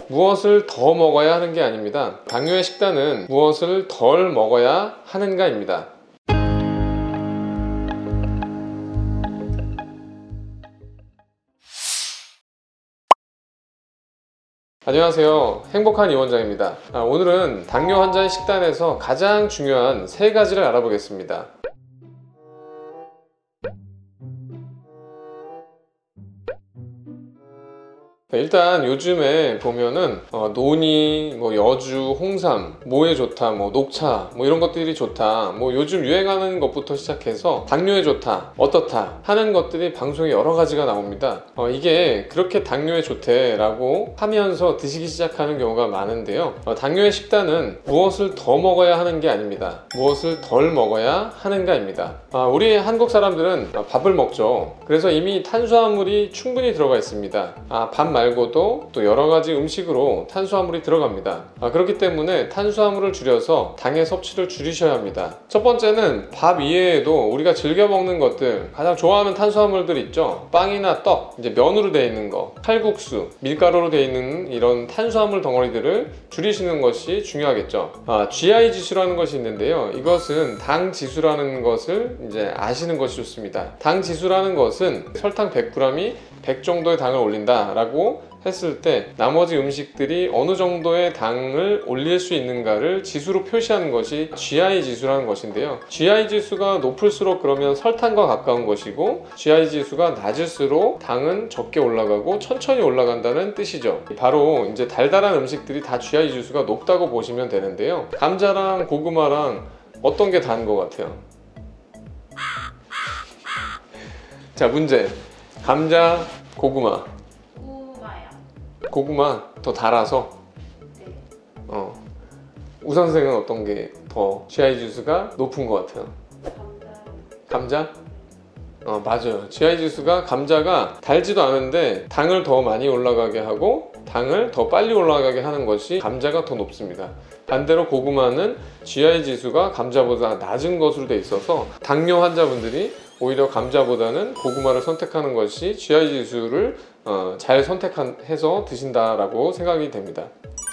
무엇을 더 먹어야 하는 게 아닙니다. 당뇨의 식단은 무엇을 덜 먹어야 하는가입니다. 안녕하세요. 행복한 이원장입니다. 오늘은 당뇨 환자의 식단에서 가장 중요한 3가지를 알아보겠습니다. 일단 요즘에 보면은 노니, 여주, 홍삼, 뭐에 좋다, 녹차, 이런 것들이 좋다, 요즘 유행하는 것부터 시작해서 당뇨에 좋다, 어떻다 하는 것들이 방송에 여러 가지가 나옵니다. 이게 그렇게 당뇨에 좋대 라고 하면서 드시기 시작하는 경우가 많은데요. 당뇨의 식단은 무엇을 더 먹어야 하는 게 아닙니다. 무엇을 덜 먹어야 하는가입니다. 우리 한국 사람들은 밥을 먹죠. 그래서 이미 탄수화물이 충분히 들어가 있습니다. 밥 말고도 또 여러 가지 음식으로 탄수화물이 들어갑니다. 그렇기 때문에 탄수화물을 줄여서 당의 섭취를 줄이셔야 합니다. 첫 번째는 밥 이외에도 우리가 즐겨 먹는 것들, 가장 좋아하는 탄수화물들 있죠. 빵이나 떡, 이제 면으로 되어 있는 거, 칼국수, 밀가루로 되어 있는 이런 탄수화물 덩어리들을 줄이시는 것이 중요하겠죠. GI 지수라는 것이 있는데요. 이것은 당 지수라는 것을 이제 아시는 것이 좋습니다. 당 지수라는 것은 설탕 100g이 100 정도의 당을 올린다 라고 했을 때 나머지 음식들이 어느 정도의 당을 올릴 수 있는가를 지수로 표시하는 것이 GI 지수라는 것인데요. GI 지수가 높을수록 그러면 설탕과 가까운 것이고, GI 지수가 낮을수록 당은 적게 올라가고 천천히 올라간다는 뜻이죠. 바로 이제 달달한 음식들이 다 GI 지수가 높다고 보시면 되는데요. 감자랑 고구마랑 어떤 게 단 것 같아요? 자, 문제. 감자, 고구마. 고구마 더 달아서? 네. 우선 선생은 어떤 게 더 GI 지수가 높은 것 같아요? 감자? 맞아요. GI 지수가, 감자가 달지도 않은데 당을 더 많이 올라가게 하고 당을 더 빨리 올라가게 하는 것이 감자가 더 높습니다. 반대로 고구마는 GI 지수가 감자보다 낮은 것으로 돼 있어서 당뇨 환자분들이 오히려 감자보다는 고구마를 선택하는 것이 GI 지수를 잘 선택해서 드신다라고 생각이 됩니다.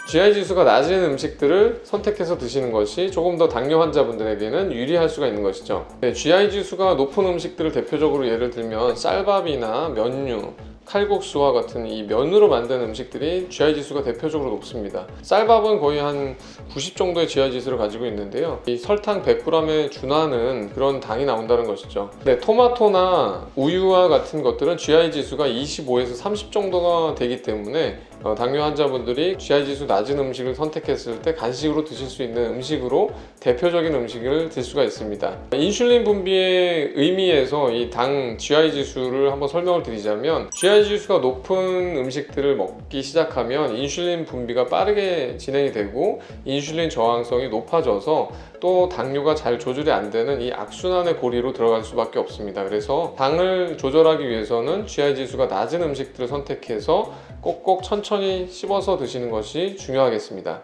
GI 지수가 낮은 음식들을 선택해서 드시는 것이 조금 더 당뇨 환자분들에게는 유리할 수가 있는 것이죠. GI 지수가 높은 음식들을 대표적으로 예를 들면 쌀밥이나 면류, 칼국수와 같은 이 면으로 만든 음식들이 GI 지수가 대표적으로 높습니다. 쌀밥은 거의 한 90 정도의 GI 지수를 가지고 있는데요. 이 설탕 100g에 준하는 그런 당이 나온다는 것이죠. 토마토나 우유와 같은 것들은 GI 지수가 25에서 30 정도가 되기 때문에 당뇨 환자분들이 GI 지수 낮은 음식을 선택했을 때 간식으로 드실 수 있는 음식으로 대표적인 음식을 들 수가 있습니다. 인슐린 분비의 의미에서 이 당 GI 지수를 한번 설명을 드리자면, GI 지수가 높은 음식들을 먹기 시작하면 인슐린 분비가 빠르게 진행이 되고 인슐린 저항성이 높아져서 또 당뇨가 잘 조절이 안 되는 이 악순환의 고리로 들어갈 수밖에 없습니다. 그래서 당을 조절하기 위해서는 GI 지수가 낮은 음식들을 선택해서 꼭꼭 천천히 씹어서 드시는 것이 중요하겠습니다.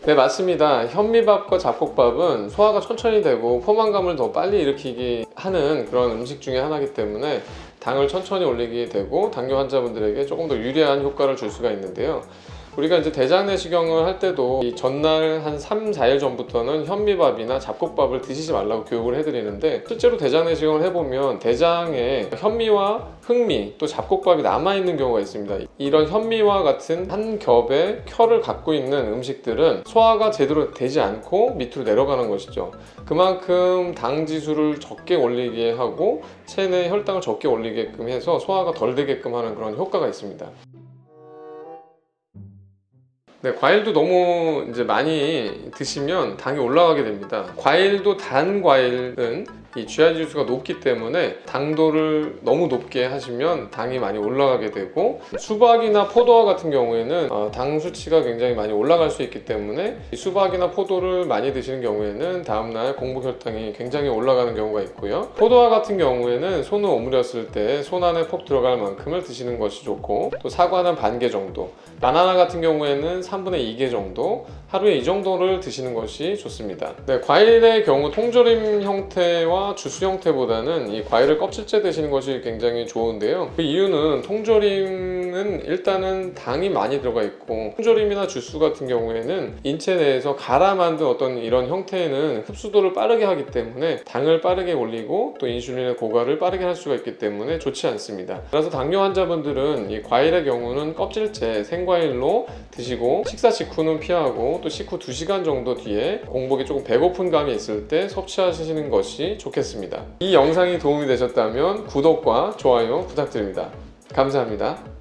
네, 맞습니다. 현미밥과 잡곡밥은 소화가 천천히 되고 포만감을 더 빨리 일으키게 하는 그런 음식 중에 하나이기 때문에 당을 천천히 올리게 되고 당뇨 환자분들에게 조금 더 유리한 효과를 줄 수가 있는데요. 우리가 이제 대장 내시경을 할 때도 이 전날 한 3, 4일 전부터는 현미밥이나 잡곡밥을 드시지 말라고 교육을 해드리는데, 실제로 대장 내시경을 해보면 대장에 현미와 흑미 또 잡곡밥이 남아있는 경우가 있습니다. 이런 현미와 같은 한 겹의 켜를 갖고 있는 음식들은 소화가 제대로 되지 않고 밑으로 내려가는 것이죠. 그만큼 당 지수를 적게 올리게 하고 체내 혈당을 적게 올리게끔 해서 소화가 덜 되게끔 하는 그런 효과가 있습니다. 네, 과일도 너무 이제 많이 드시면 당이 올라가게 됩니다. 과일도 단 과일은 이 GI 지수가 높기 때문에 당도를 너무 높게 하시면 당이 많이 올라가게 되고, 수박이나 포도와 같은 경우에는 당 수치가 굉장히 많이 올라갈 수 있기 때문에 이 수박이나 포도를 많이 드시는 경우에는 다음날 공복 혈당이 굉장히 올라가는 경우가 있고요. 포도와 같은 경우에는 손을 오므렸을 때 손 안에 폭 들어갈 만큼을 드시는 것이 좋고, 또 사과는 반 개 정도, 바나나 같은 경우에는 3분의 2개 정도, 하루에 이 정도를 드시는 것이 좋습니다. 네, 과일의 경우 통조림 형태와 주스 형태보다는 이 과일을 껍질째 드시는 것이 굉장히 좋은데요. 그 이유는 통조림은 홍테는 일단은 당이 많이 들어가 있고, 통조림이나 주스 같은 경우에는 인체 내에서 갈아 만든 어떤 이런 형태는 흡수도를 빠르게 하기 때문에 당을 빠르게 올리고 또 인슐린의 고갈을 빠르게 할 수가 있기 때문에 좋지 않습니다. 그래서 당뇨 환자분들은 이 과일의 경우는 껍질째 생과일로 드시고, 식사 직후는 피하고 또 식후 2시간 정도 뒤에 공복에 조금 배고픈 감이 있을 때 섭취하시는 것이 좋겠습니다. 이 영상이 도움이 되셨다면 구독과 좋아요 부탁드립니다. 감사합니다.